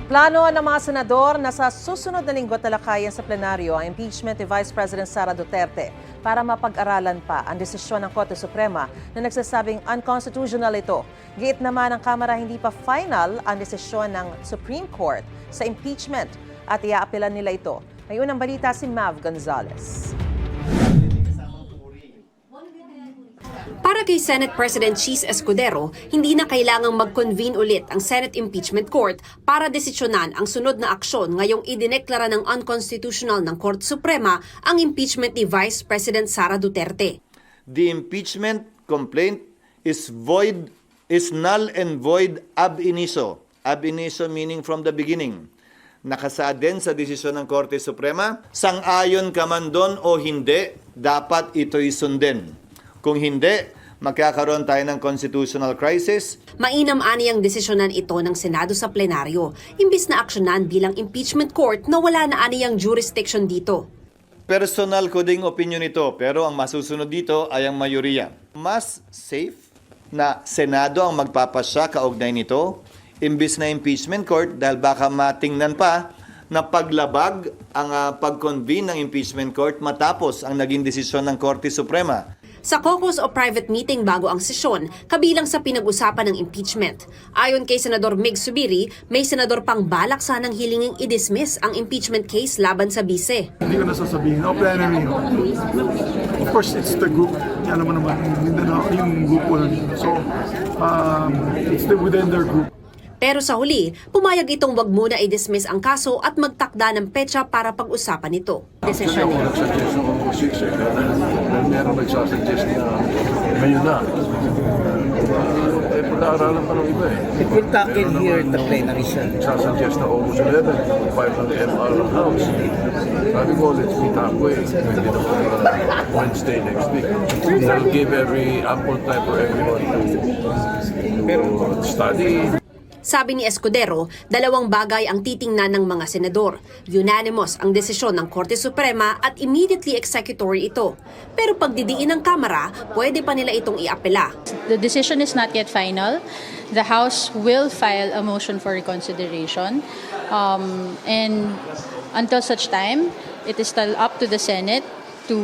Plano ng mga senador na sa susunod na linggo talakayan sa plenaryo ang impeachment ni Vice President Sara Duterte para mapag-aralan pa ang desisyon ng Korte Suprema na nagsasabing unconstitutional ito. Giit naman ng Kamara hindi pa final ang desisyon ng Supreme Court sa impeachment at iaapelan nila ito. May unang balita si Mav Gonzalez. Para kay Senate President Chis Escudero, hindi na kailangang mag-convene ulit ang Senate Impeachment Court para desisyonan ang sunod na aksyon ngayong idineklara ng unconstitutional ng Korte Suprema ang impeachment ni Vice President Sara Duterte. The impeachment complaint is null and void ab initio. Ab initio meaning from the beginning. Nakasaad din sa desisyon ng Korte Suprema, sang-ayon ka man doon o hindi, dapat ito'y sundin. Kung hindi, magkakaroon tayo ng constitutional crisis. Mainam-ani ang desisyonan ito ng Senado sa plenaryo, imbis na aksyonan bilang impeachment court na wala na aniyang jurisdiction dito. Personal ko ding opinion ito, pero ang masusunod dito ay ang mayoriya. Mas safe na Senado ang magpapasya kaugnay nito, imbis na impeachment court dahil baka matingnan pa na paglabag ang pag-convene ng impeachment court matapos ang naging desisyon ng Korte Suprema. Sa caucus o private meeting bago ang sesyon, kabilang sa pinag-usapan ng impeachment. Ayon kay Senador Mig Subiri, may senador pang balak sanang hilinging i-dismiss ang impeachment case laban sa bise. Hindi ko nasasabihin, plenary. Of course, it's the group. Alam mo naman, Mindanao, yung grupo na dito. So, it's within their group. Pero sa huli, pumayag itong wag muna i-dismiss ang kaso at magtakda ng petsa para pag-usapan ito. Actually, ako nag-suggest ako 6 meron nagsasuggest na ngayon na. Pag-aaralan pa ng iba eh. It will tackle here at the plenary session. Nagsasuggest na August 11, 5 ng MR ng House. Sabi ko, let's meet halfway. Pwede na Wednesday next week. That'll give ample time for everyone to study. Sabi ni Escudero, dalawang bagay ang titingnan ng mga senador. Unanimous ang desisyon ng Korte Suprema at immediately executory ito. Pero pagdidiin ng Kamara, pwede pa nila itong iapela. The decision is not yet final. The House will file a motion for reconsideration. And until such time, it is still up to the Senate to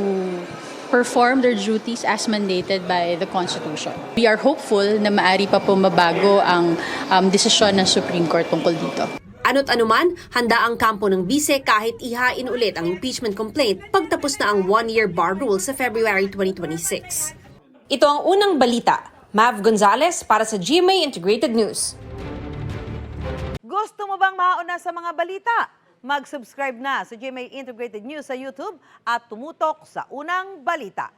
perform their duties as mandated by the Constitution. We are hopeful na maari pa po mabago ang desisyon ng Supreme Court tungkol dito. Ano't anuman, handa ang kampo ng bise kahit ihain ulit ang impeachment complaint pagtapos na ang one-year bar rule sa February 2026. Ito ang unang balita. Mav Gonzalez para sa GMA Integrated News. Gusto mo bang mauna sa mga balita? Mag-subscribe na sa GMA Integrated News sa YouTube at tumutok sa unang balita.